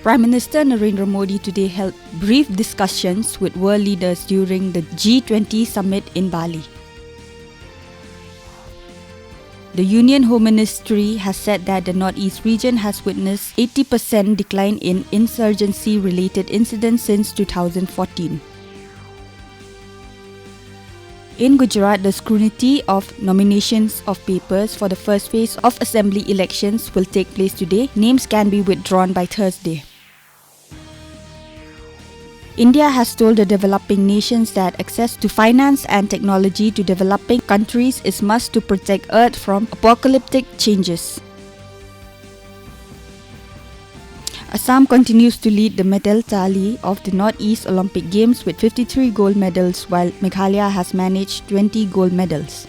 Prime Minister Narendra Modi today held brief discussions with world leaders during the G20 summit in Bali. The Union Home Ministry has said that the Northeast region has witnessed 80% decline in insurgency-related incidents since 2014. In Gujarat, the scrutiny of nominations of papers for the first phase of assembly elections will take place today. Names can be withdrawn by Thursday. India has told the developing nations that access to finance and technology to developing countries is must to protect Earth from apocalyptic changes. Assam continues to lead the medal tally of the Northeast Olympic Games with 53 gold medals, while Meghalaya has managed 20 gold medals.